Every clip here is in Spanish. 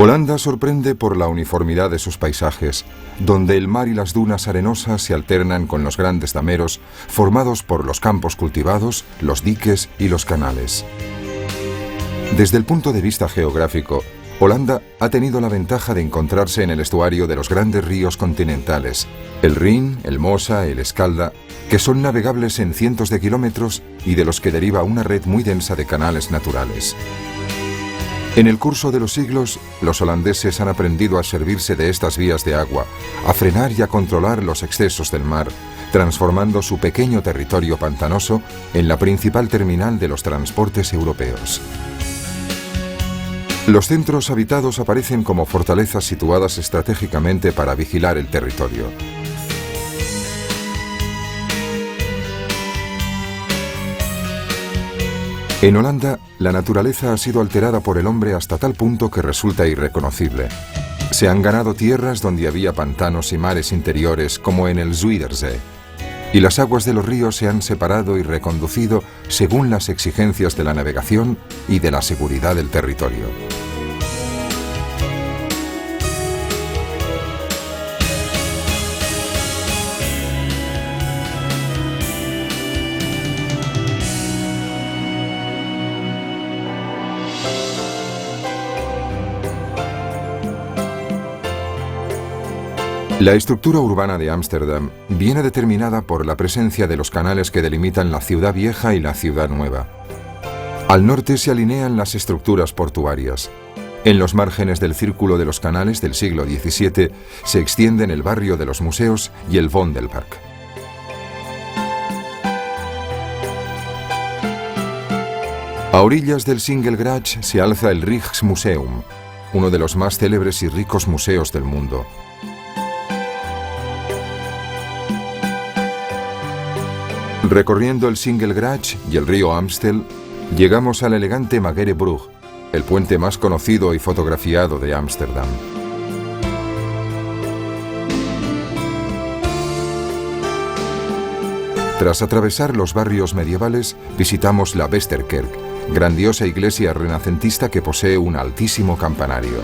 Holanda sorprende por la uniformidad de sus paisajes, donde el mar y las dunas arenosas se alternan con los grandes dameros formados por los campos cultivados, los diques y los canales. Desde el punto de vista geográfico, Holanda ha tenido la ventaja de encontrarse en el estuario de los grandes ríos continentales, el Rin, el Mosa, el Escalda, que son navegables en cientos de kilómetros y de los que deriva una red muy densa de canales naturales. En el curso de los siglos, los holandeses han aprendido a servirse de estas vías de agua, a frenar y a controlar los excesos del mar, transformando su pequeño territorio pantanoso en la principal terminal de los transportes europeos. Los centros habitados aparecen como fortalezas situadas estratégicamente para vigilar el territorio. En Holanda, la naturaleza ha sido alterada por el hombre hasta tal punto que resulta irreconocible. Se han ganado tierras donde había pantanos y mares interiores, como en el Zuiderzee, y las aguas de los ríos se han separado y reconducido según las exigencias de la navegación y de la seguridad del territorio. La estructura urbana de Ámsterdam viene determinada por la presencia de los canales que delimitan la ciudad vieja y la ciudad nueva. Al norte se alinean las estructuras portuarias. En los márgenes del círculo de los canales del siglo XVII se extienden el barrio de los museos y el Vondelpark. A orillas del Singelgracht se alza el Rijksmuseum, uno de los más célebres y ricos museos del mundo. Recorriendo el Singelgracht y el río Amstel, llegamos al elegante Magerebrug, el puente más conocido y fotografiado de Ámsterdam. Tras atravesar los barrios medievales, visitamos la Westerkerk, grandiosa iglesia renacentista que posee un altísimo campanario.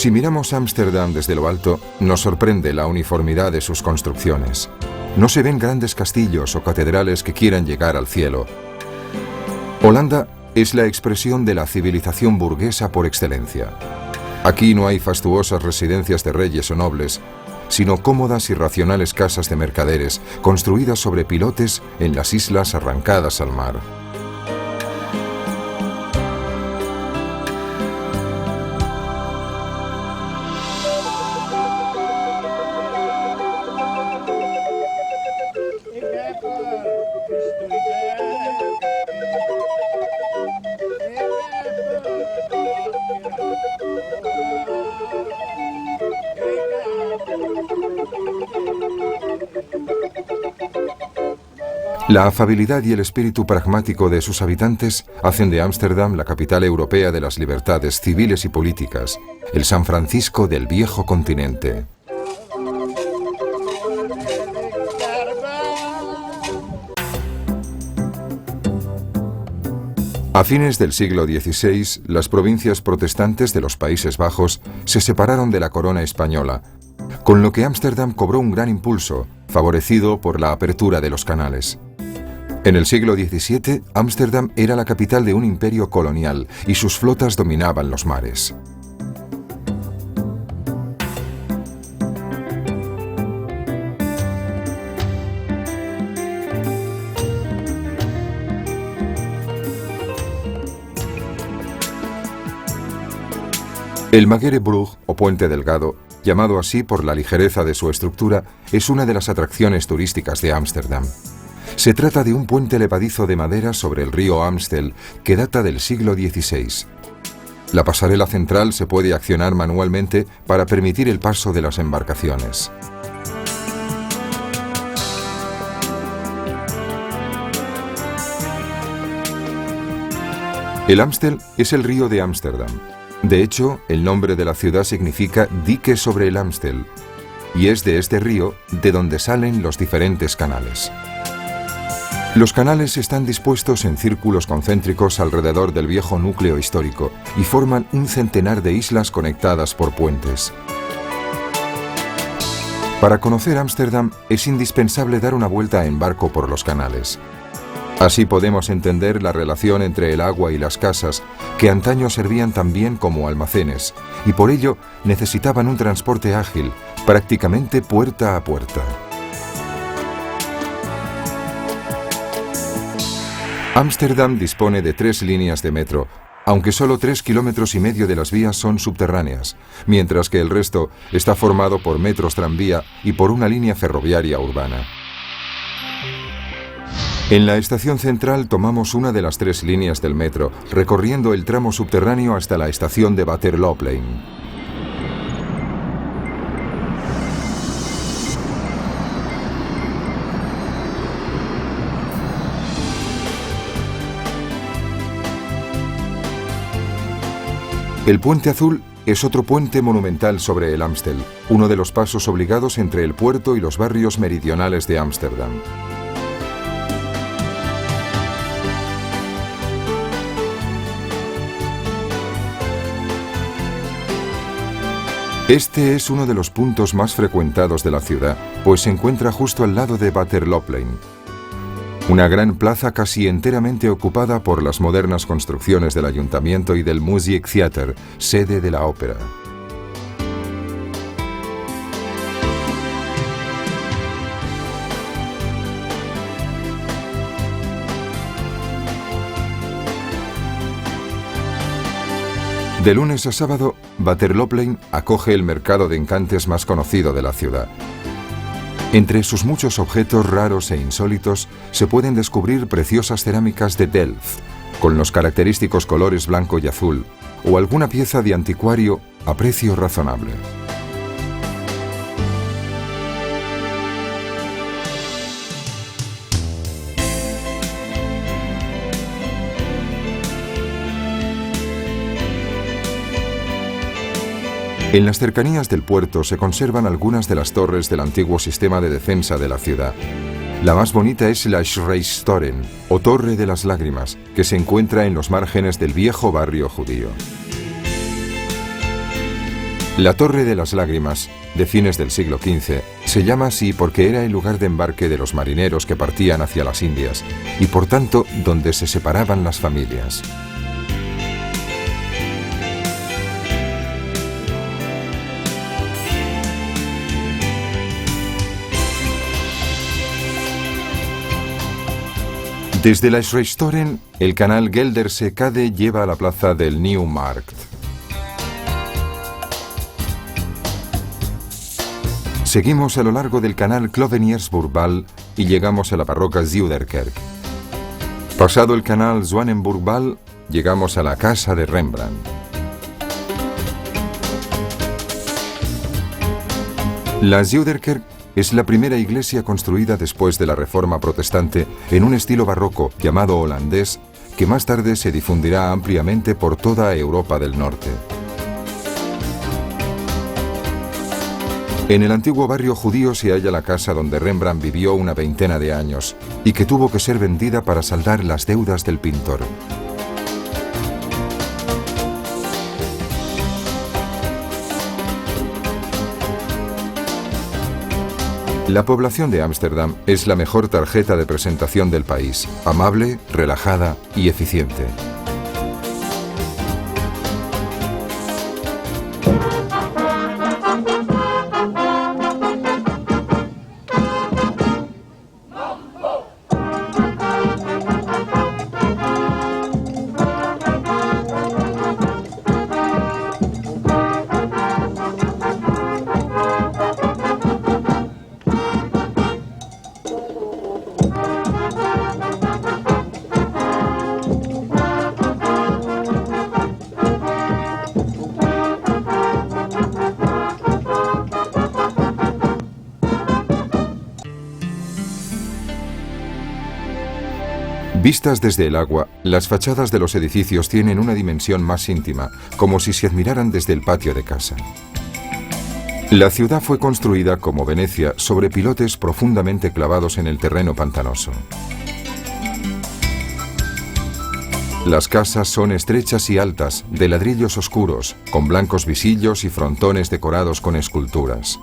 Si miramos Ámsterdam desde lo alto, nos sorprende la uniformidad de sus construcciones. No se ven grandes castillos o catedrales que quieran llegar al cielo. Holanda es la expresión de la civilización burguesa por excelencia. Aquí no hay fastuosas residencias de reyes o nobles, sino cómodas y racionales casas de mercaderes construidas sobre pilotes en las islas arrancadas al mar. La afabilidad y el espíritu pragmático de sus habitantes hacen de Ámsterdam la capital europea de las libertades civiles y políticas, el San Francisco del viejo continente. A fines del siglo XVI, las provincias protestantes de los Países Bajos se separaron de la corona española, con lo que Ámsterdam cobró un gran impulso, favorecido por la apertura de los canales. En el siglo XVII, Ámsterdam era la capital de un imperio colonial y sus flotas dominaban los mares. El Magerebrug, o Puente Delgado, llamado así por la ligereza de su estructura, es una de las atracciones turísticas de Ámsterdam. Se trata de un puente levadizo de madera sobre el río Amstel que data del siglo XVI. La pasarela central se puede accionar manualmente para permitir el paso de las embarcaciones. El Amstel es el río de Ámsterdam. De hecho, el nombre de la ciudad significa dique sobre el Amstel, y es de este río de donde salen los diferentes canales. Los canales están dispuestos en círculos concéntricos alrededor del viejo núcleo histórico y forman un centenar de islas conectadas por puentes. Para conocer Ámsterdam es indispensable dar una vuelta en barco por los canales. Así podemos entender la relación entre el agua y las casas, que antaño servían también como almacenes, y por ello necesitaban un transporte ágil, prácticamente puerta a puerta. Ámsterdam dispone de 3 líneas de metro, aunque solo 3,5 kilómetros de las vías son subterráneas, mientras que el resto está formado por metros tranvía y por una línea ferroviaria urbana. En la estación central tomamos una de las 3 líneas del metro, recorriendo el tramo subterráneo hasta la estación de Waterlooplein. El Puente Azul es otro puente monumental sobre el Amstel, uno de los pasos obligados entre el puerto y los barrios meridionales de Ámsterdam. Este es uno de los puntos más frecuentados de la ciudad, pues se encuentra justo al lado de Waterlooplein, una gran plaza casi enteramente ocupada por las modernas construcciones del ayuntamiento y del Musiktheater, sede de la ópera. De lunes a sábado, Waterlooplein acoge el mercado de encantes más conocido de la ciudad. Entre sus muchos objetos raros e insólitos se pueden descubrir preciosas cerámicas de Delft, con los característicos colores blanco y azul, o alguna pieza de anticuario a precio razonable. En las cercanías del puerto se conservan algunas de las torres del antiguo sistema de defensa de la ciudad. La más bonita es la Schreistoren, o Torre de las Lágrimas, que se encuentra en los márgenes del viejo barrio judío. La Torre de las Lágrimas, de fines del siglo XV, se llama así porque era el lugar de embarque de los marineros que partían hacia las Indias, y por tanto donde se separaban las familias. Desde la Schreistoren, el canal Gelderse Kade lleva a la plaza del Nieuwmarkt. Seguimos a lo largo del canal Cloveniersburgwal y llegamos a la parroquia Zuiderkerk. Pasado el canal Zwanenburgwal, llegamos a la casa de Rembrandt. La Zuiderkerk es la primera iglesia construida después de la Reforma Protestante en un estilo barroco llamado holandés, que más tarde se difundirá ampliamente por toda Europa del Norte. En el antiguo barrio judío se halla la casa donde Rembrandt vivió una veintena de años y que tuvo que ser vendida para saldar las deudas del pintor. La población de Ámsterdam es la mejor tarjeta de presentación del país, amable, relajada y eficiente. Vistas desde el agua, las fachadas de los edificios tienen una dimensión más íntima, como si se admiraran desde el patio de casa. La ciudad fue construida, como Venecia, sobre pilotes profundamente clavados en el terreno pantanoso. Las casas son estrechas y altas, de ladrillos oscuros, con blancos visillos y frontones decorados con esculturas.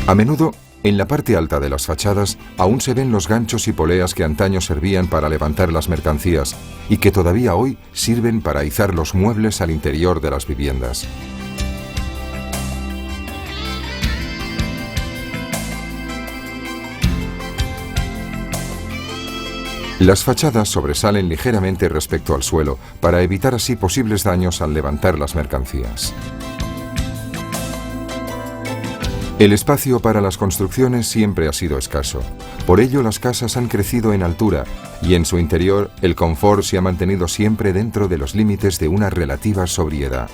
A menudo, en la parte alta de las fachadas, aún se ven los ganchos y poleas que antaño servían para levantar las mercancías y que todavía hoy sirven para izar los muebles al interior de las viviendas. Las fachadas sobresalen ligeramente respecto al suelo para evitar así posibles daños al levantar las mercancías. El espacio para las construcciones siempre ha sido escaso. Por ello, las casas han crecido en altura y en su interior el confort se ha mantenido siempre dentro de los límites de una relativa sobriedad.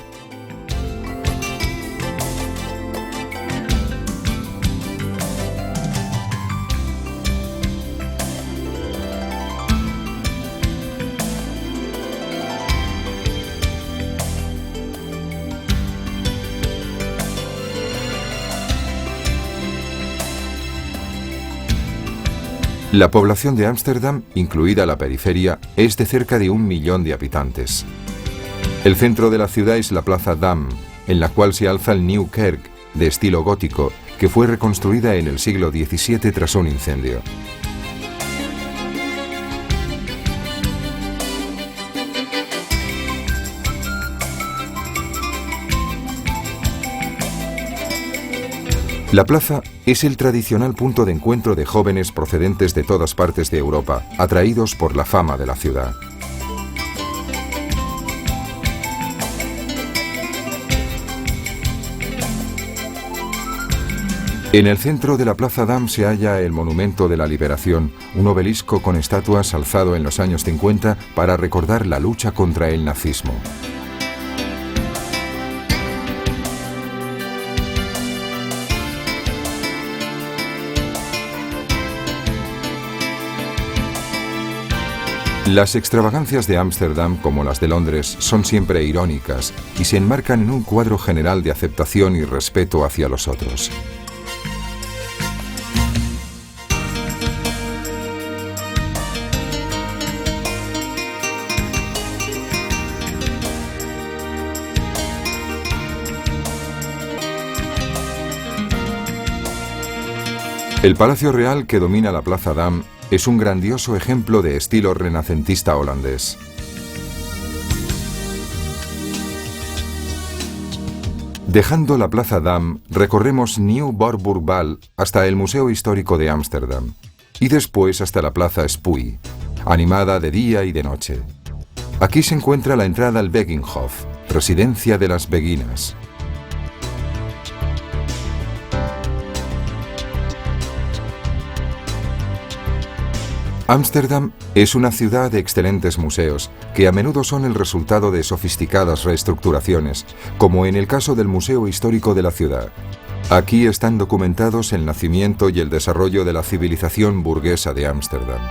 La población de Ámsterdam, incluida la periferia, es de cerca de 1 millón de habitantes. El centro de la ciudad es la Plaza Dam, en la cual se alza el Nieuwe Kerk, de estilo gótico, que fue reconstruida en el siglo XVII tras un incendio. La plaza es el tradicional punto de encuentro de jóvenes procedentes de todas partes de Europa, atraídos por la fama de la ciudad. En el centro de la Plaza Dam se halla el Monumento de la Liberación, un obelisco con estatuas alzado en los años 50 para recordar la lucha contra el nazismo. Las extravagancias de Ámsterdam, como las de Londres, son siempre irónicas y se enmarcan en un cuadro general de aceptación y respeto hacia los otros. El Palacio Real que domina la Plaza Dam es un grandioso ejemplo de estilo renacentista holandés. Dejando la Plaza Dam, recorremos Nieuw Voorburgwal hasta el Museo Histórico de Ámsterdam y después hasta la Plaza Spui, animada de día y de noche. Aquí se encuentra la entrada al Begijnhof, residencia de las beguinas. Ámsterdam es una ciudad de excelentes museos, que a menudo son el resultado de sofisticadas reestructuraciones, como en el caso del Museo Histórico de la ciudad. Aquí están documentados el nacimiento y el desarrollo de la civilización burguesa de Ámsterdam.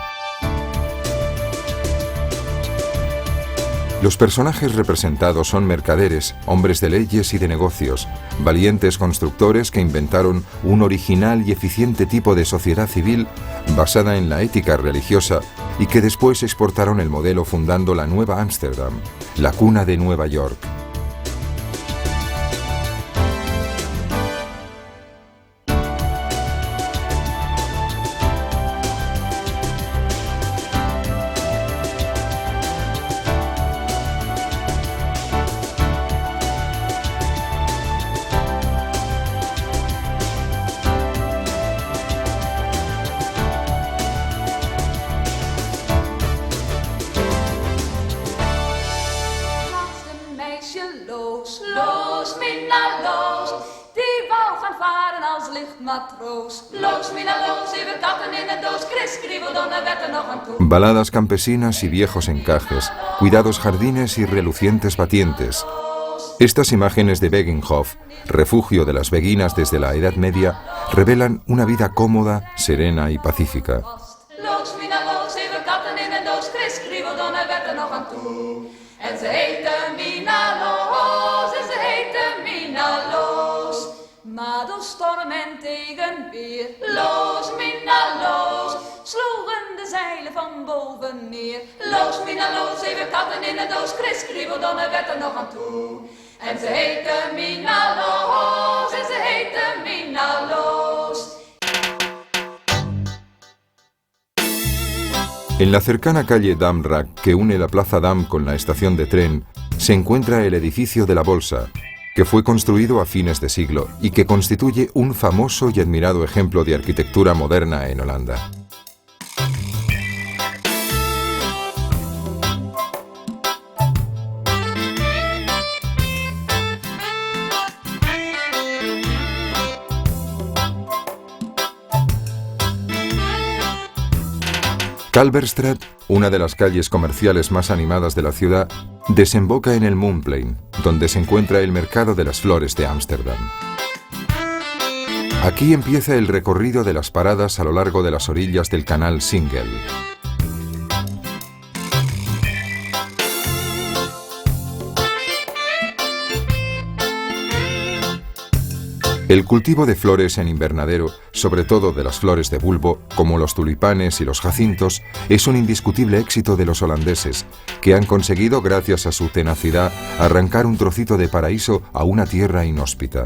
Los personajes representados son mercaderes, hombres de leyes y de negocios, valientes constructores que inventaron un original y eficiente tipo de sociedad civil basada en la ética religiosa y que después exportaron el modelo fundando la Nueva Ámsterdam, la cuna de Nueva York. Baladas campesinas y viejos encajes, cuidados jardines y relucientes batientes. Estas imágenes de Beginhof, refugio de las beguinas desde la Edad Media, revelan una vida cómoda, serena y pacífica. Loos, Mina, loos, 7 katten in een doos. Chris kriebelt, dan werd er nog aan toe. En ze heette Mina Loos, en ze heette Mina Loos. Maar door storm en tegenweer, Loos, Mina Loos, sloegen de zeilen van boven neer. Loos, Mina Loos, 7 katten in een doos. Chris kriebelt, dan werd er nog aan toe. En ze heette Mina Loos, en ze heette Mina Loos. En la cercana calle Damrak, que une la Plaza Dam con la estación de tren, se encuentra el edificio de la Bolsa, que fue construido a fines de siglo y que constituye un famoso y admirado ejemplo de arquitectura moderna en Holanda. Kalverstraat, una de las calles comerciales más animadas de la ciudad, desemboca en el Moonplein, donde se encuentra el mercado de las flores de Ámsterdam. Aquí empieza el recorrido de las paradas a lo largo de las orillas del canal Singel. El cultivo de flores en invernadero, sobre todo de las flores de bulbo, como los tulipanes y los jacintos, es un indiscutible éxito de los holandeses, que han conseguido, gracias a su tenacidad, arrancar un trocito de paraíso a una tierra inhóspita.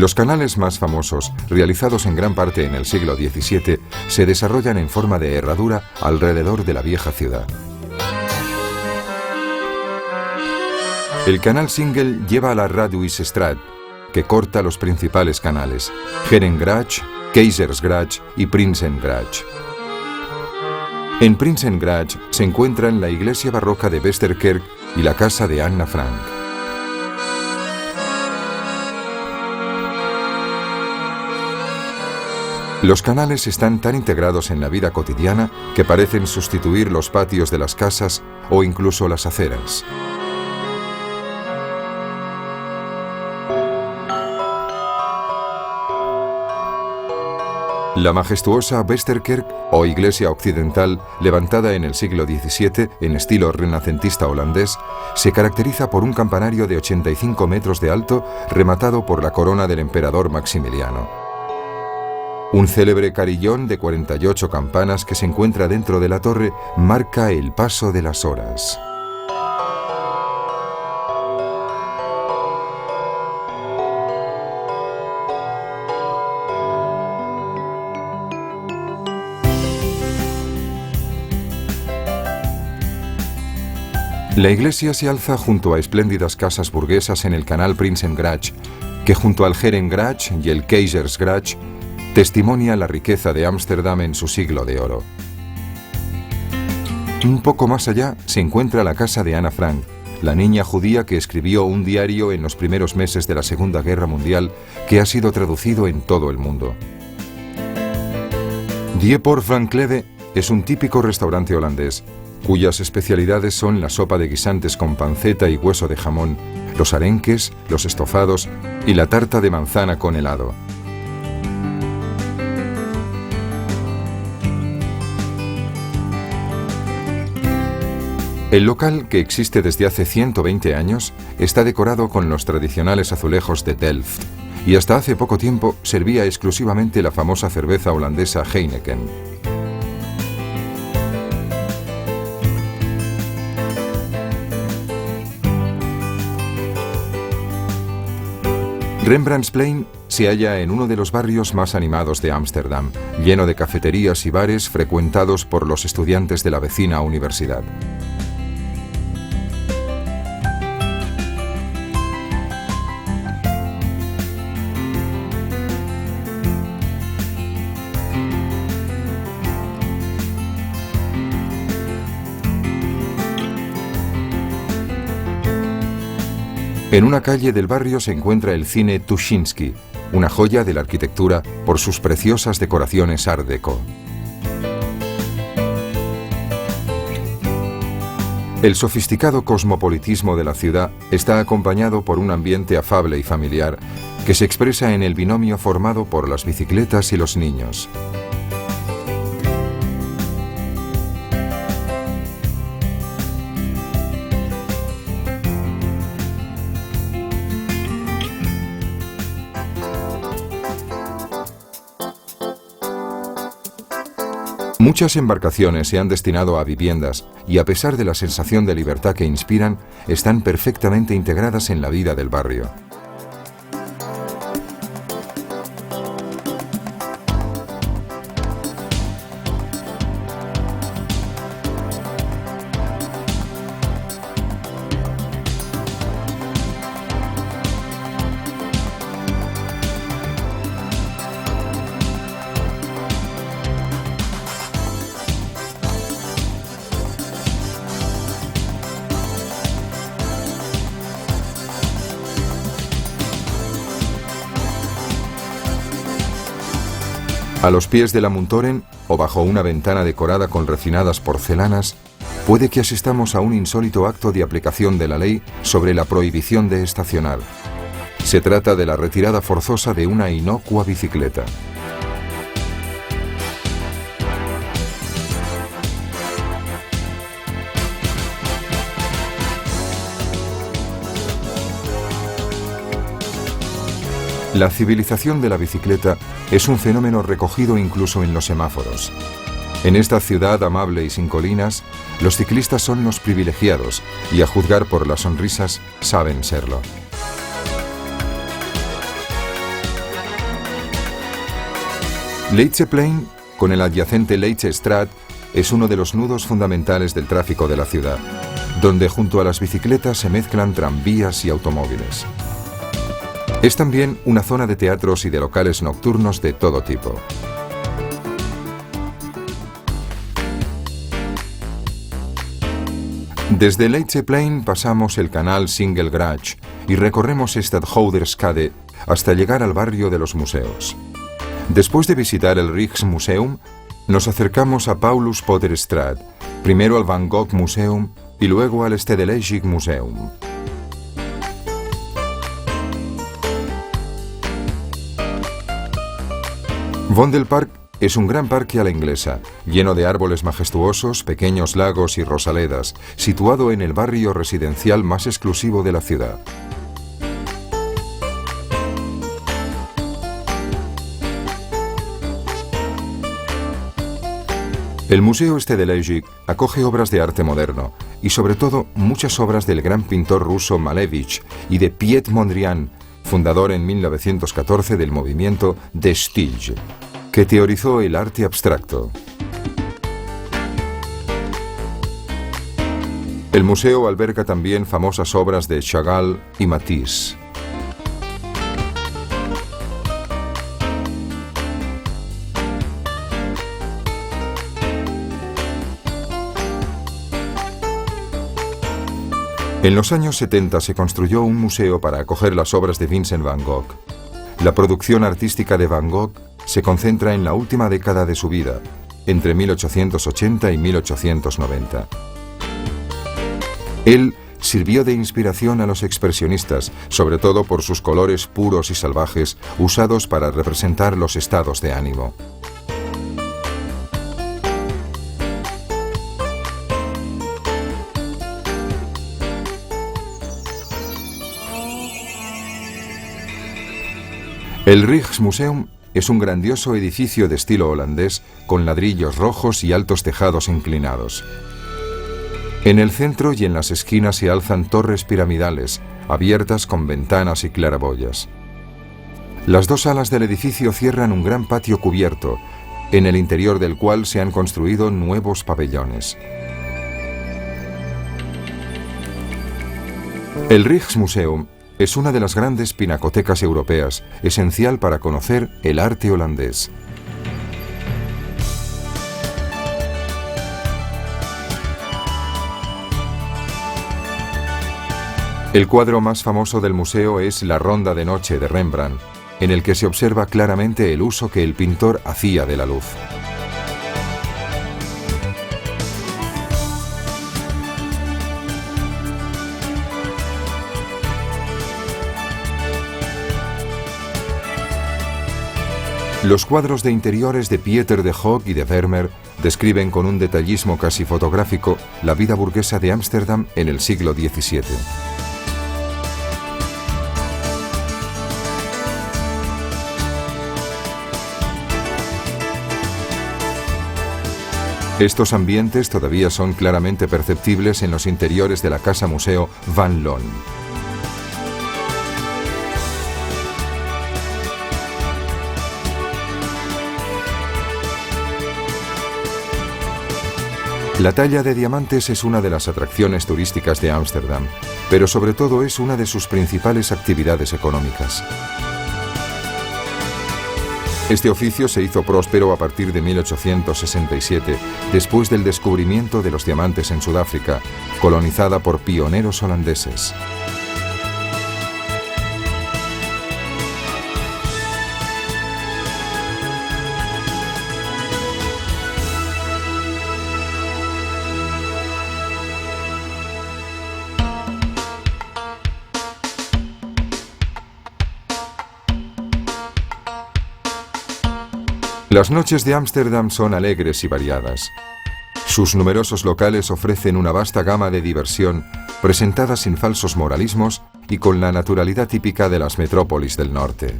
Los canales más famosos, realizados en gran parte en el siglo XVII, se desarrollan en forma de herradura alrededor de la vieja ciudad. El canal Singel lleva a la Raduisstraat, que corta los principales canales, Herengracht, Keizersgracht y Prinsengracht. En Prinsengracht se encuentran la iglesia barroca de Westerkerk y la casa de Anna Frank. Los canales están tan integrados en la vida cotidiana que parecen sustituir los patios de las casas o incluso las aceras. La majestuosa Westerkerk, o iglesia occidental, levantada en el siglo XVII en estilo renacentista holandés, se caracteriza por un campanario de 85 metros de alto rematado por la corona del emperador Maximiliano. Un célebre carillón de 48 campanas que se encuentra dentro de la torre marca el paso de las horas. La iglesia se alza junto a espléndidas casas burguesas en el canal Prinsengracht, que junto al Herengracht y el Keizersgracht testimonia la riqueza de Ámsterdam en su siglo de oro. Un poco más allá se encuentra la casa de Anna Frank, la niña judía que escribió un diario en los primeros meses de la Segunda Guerra Mundial que ha sido traducido en todo el mundo. Die Por Frankleve es un típico restaurante holandés, cuyas especialidades son la sopa de guisantes con panceta y hueso de jamón, los arenques, los estofados y la tarta de manzana con helado. El local, que existe desde hace 120 años, está decorado con los tradicionales azulejos de Delft y hasta hace poco tiempo servía exclusivamente la famosa cerveza holandesa Heineken. Rembrandtsplein se halla en uno de los barrios más animados de Ámsterdam, lleno de cafeterías y bares frecuentados por los estudiantes de la vecina universidad. En una calle del barrio se encuentra el cine Tuschinski, una joya de la arquitectura por sus preciosas decoraciones Art Deco. El sofisticado cosmopolitismo de la ciudad está acompañado por un ambiente afable y familiar que se expresa en el binomio formado por las bicicletas y los niños. Muchas embarcaciones se han destinado a viviendas y, a pesar de la sensación de libertad que inspiran, están perfectamente integradas en la vida del barrio. A los pies de la Muntoren, o bajo una ventana decorada con refinadas porcelanas, puede que asistamos a un insólito acto de aplicación de la ley sobre la prohibición de estacionar. Se trata de la retirada forzosa de una inocua bicicleta. La civilización de la bicicleta es un fenómeno recogido incluso en los semáforos. En esta ciudad amable y sin colinas, los ciclistas son los privilegiados y, a juzgar por las sonrisas, saben serlo. Leidseplein, con el adyacente Leidsestraat, es uno de los nudos fundamentales del tráfico de la ciudad, donde junto a las bicicletas se mezclan tranvías y automóviles. Es también una zona de teatros y de locales nocturnos de todo tipo. Desde Leidseplein pasamos el canal Singelgracht y recorremos Stadhouderskade hasta llegar al barrio de los museos. Después de visitar el Rijksmuseum, nos acercamos a Paulus Potterstraat, primero al Van Gogh Museum y luego al Stedelijk Museum. Vondelpark es un gran parque a la inglesa, lleno de árboles majestuosos, pequeños lagos y rosaledas, situado en el barrio residencial más exclusivo de la ciudad. El Museo Stedelijk acoge obras de arte moderno y, sobre todo, muchas obras del gran pintor ruso Malevich y de Piet Mondrian, fundador en 1914 del movimiento De Stijl, que teorizó el arte abstracto. El museo alberga también famosas obras de Chagall y Matisse. En los años 70 se construyó un museo para acoger las obras de Vincent van Gogh. La producción artística de Van Gogh se concentra en la última década de su vida, entre 1880 y 1890. Él sirvió de inspiración a los expresionistas, sobre todo por sus colores puros y salvajes usados para representar los estados de ánimo. El Rijksmuseum es un grandioso edificio de estilo holandés con ladrillos rojos y altos tejados inclinados. En el centro y en las esquinas se alzan torres piramidales, abiertas con ventanas y claraboyas. Las dos alas del edificio cierran un gran patio cubierto, en el interior del cual se han construido nuevos pabellones. El Rijksmuseum es una de las grandes pinacotecas europeas, esencial para conocer el arte holandés. El cuadro más famoso del museo es La Ronda de Noche de Rembrandt, en el que se observa claramente el uso que el pintor hacía de la luz. Los cuadros de interiores de Pieter de Hoogh y de Vermeer describen con un detallismo casi fotográfico la vida burguesa de Ámsterdam en el siglo XVII. Estos ambientes todavía son claramente perceptibles en los interiores de la casa museo Van Loon. La talla de diamantes es una de las atracciones turísticas de Ámsterdam, pero sobre todo es una de sus principales actividades económicas. Este oficio se hizo próspero a partir de 1867, después del descubrimiento de los diamantes en Sudáfrica, colonizada por pioneros holandeses. Las noches de Ámsterdam son alegres y variadas. Sus numerosos locales ofrecen una vasta gama de diversión, presentada sin falsos moralismos y con la naturalidad típica de las metrópolis del norte.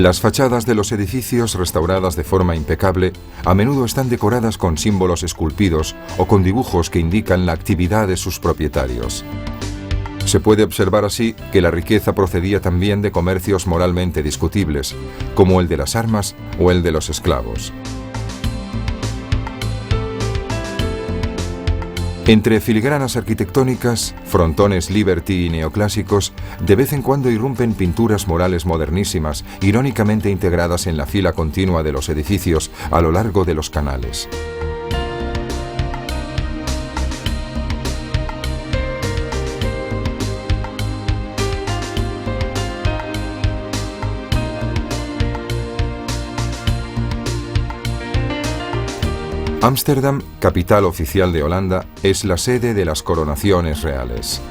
Las fachadas de los edificios, restauradas de forma impecable, a menudo están decoradas con símbolos esculpidos o con dibujos que indican la actividad de sus propietarios. Se puede observar así que la riqueza procedía también de comercios moralmente discutibles, como el de las armas o el de los esclavos. Entre filigranas arquitectónicas, frontones Liberty y neoclásicos, de vez en cuando irrumpen pinturas murales modernísimas, irónicamente integradas en la fila continua de los edificios a lo largo de los canales. Ámsterdam, capital oficial de Holanda, es la sede de las coronaciones reales.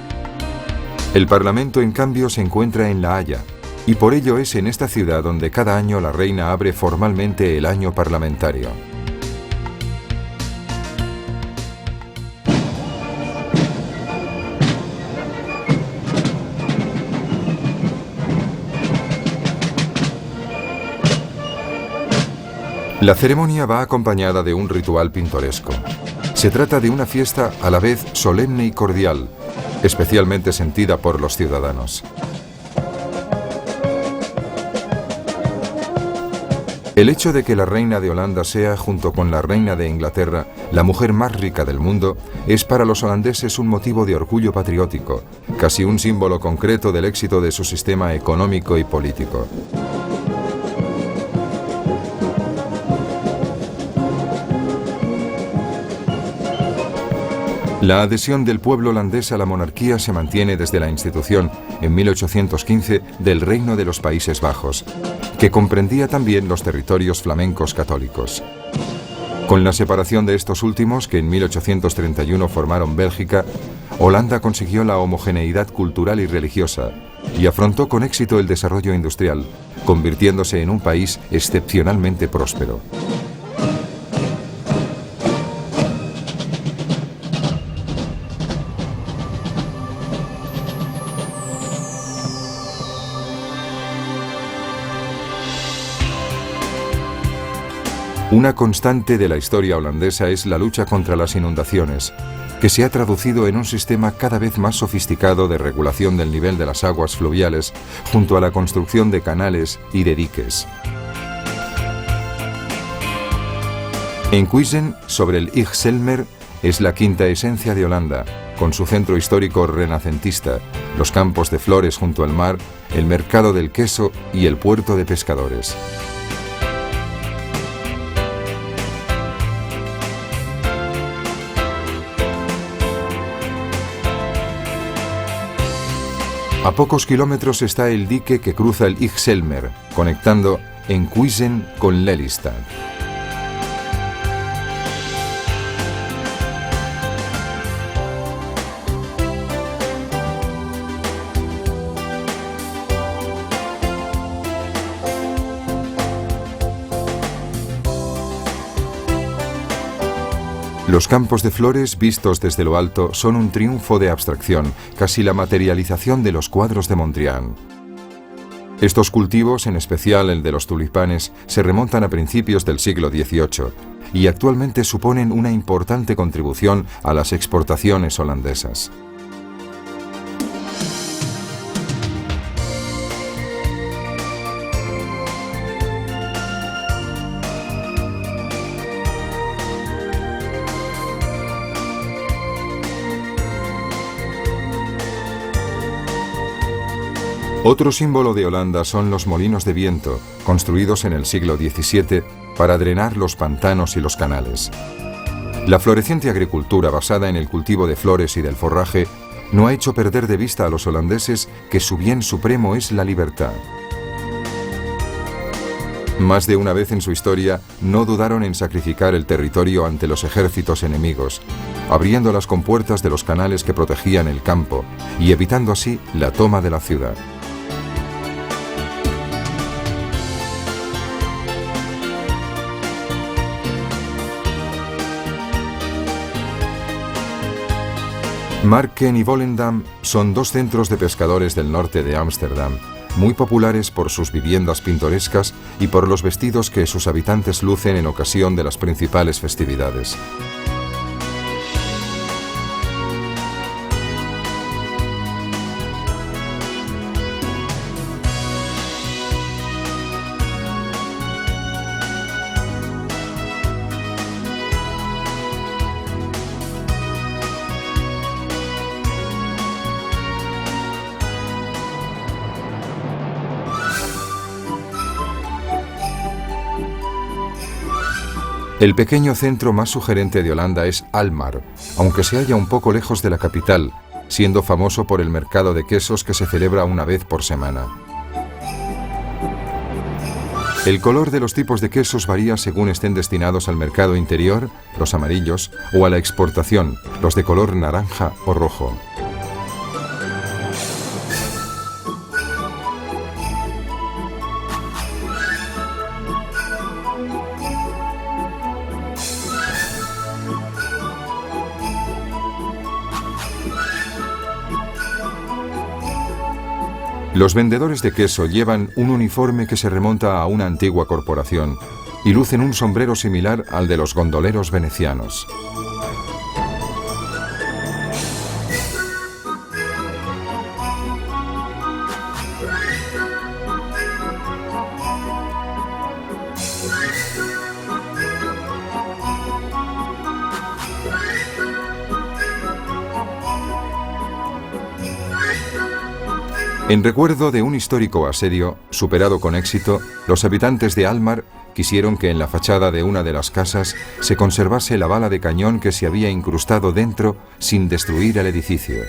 El Parlamento, en cambio, se encuentra en La Haya, y por ello es en esta ciudad donde cada año la reina abre formalmente el año parlamentario. La ceremonia va acompañada de un ritual pintoresco. Se trata de una fiesta a la vez solemne y cordial, especialmente sentida por los ciudadanos. El hecho de que la reina de Holanda sea, junto con la reina de Inglaterra, la mujer más rica del mundo, es para los holandeses un motivo de orgullo patriótico, casi un símbolo concreto del éxito de su sistema económico y político. La adhesión del pueblo holandés a la monarquía se mantiene desde la institución, en 1815, del Reino de los Países Bajos, que comprendía también los territorios flamencos católicos. Con la separación de estos últimos, que en 1831 formaron Bélgica, Holanda consiguió la homogeneidad cultural y religiosa y afrontó con éxito el desarrollo industrial, convirtiéndose en un país excepcionalmente próspero. Una constante de la historia holandesa es la lucha contra las inundaciones, que se ha traducido en un sistema cada vez más sofisticado de regulación del nivel de las aguas fluviales, junto a la construcción de canales y de diques. Enkhuizen, sobre el Ixelmer, es la quinta esencia de Holanda, con su centro histórico renacentista, los campos de flores junto al mar, el mercado del queso y el puerto de pescadores. A pocos kilómetros está el dique que cruza el Ixelmer, conectando Enkhuizen con Lelystad. Los campos de flores, vistos desde lo alto, son un triunfo de abstracción, casi la materialización de los cuadros de Mondrian. Estos cultivos, en especial el de los tulipanes, se remontan a principios del siglo XVIII y actualmente suponen una importante contribución a las exportaciones holandesas. Otro símbolo de Holanda son los molinos de viento, construidos en el siglo XVII para drenar los pantanos y los canales. La floreciente agricultura basada en el cultivo de flores y del forraje no ha hecho perder de vista a los holandeses que su bien supremo es la libertad. Más de una vez en su historia no dudaron en sacrificar el territorio ante los ejércitos enemigos, abriendo las compuertas de los canales que protegían el campo y evitando así la toma de la ciudad. Marken y Volendam son dos centros de pescadores del norte de Ámsterdam, muy populares por sus viviendas pintorescas y por los vestidos que sus habitantes lucen en ocasión de las principales festividades. El pequeño centro más sugerente de Holanda es Alkmaar, aunque se halla un poco lejos de la capital, siendo famoso por el mercado de quesos que se celebra una vez por semana. El color de los tipos de quesos varía según estén destinados al mercado interior, los amarillos, o a la exportación, los de color naranja o rojo. Los vendedores de queso llevan un uniforme que se remonta a una antigua corporación y lucen un sombrero similar al de los gondoleros venecianos. En recuerdo de un histórico asedio, superado con éxito, los habitantes de Alkmaar quisieron que en la fachada de una de las casas se conservase la bala de cañón que se había incrustado dentro sin destruir el edificio.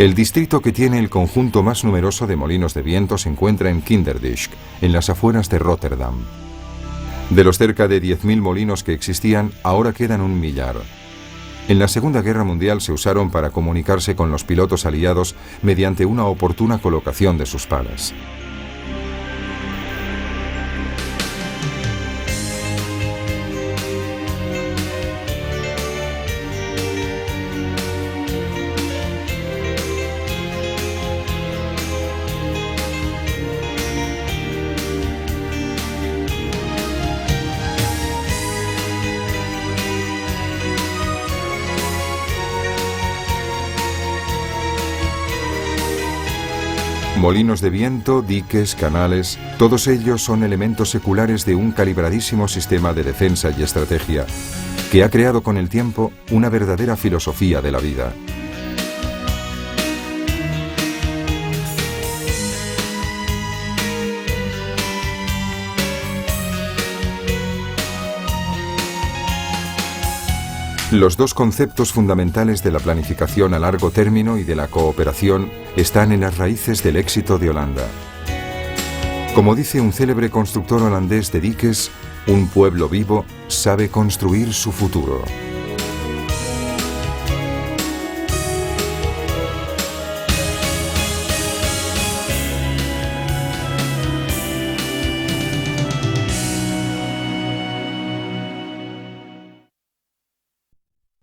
El distrito que tiene el conjunto más numeroso de molinos de viento se encuentra en Kinderdijk, en las afueras de Rotterdam. De los cerca de 10.000 molinos que existían, ahora quedan 1 millar. En la Segunda Guerra Mundial se usaron para comunicarse con los pilotos aliados mediante una oportuna colocación de sus palas. Molinos de viento, diques, canales, todos ellos son elementos seculares de un calibradísimo sistema de defensa y estrategia, que ha creado con el tiempo una verdadera filosofía de la vida. Los dos conceptos fundamentales de la planificación a largo término y de la cooperación están en las raíces del éxito de Holanda. Como dice un célebre constructor holandés de diques, un pueblo vivo sabe construir su futuro.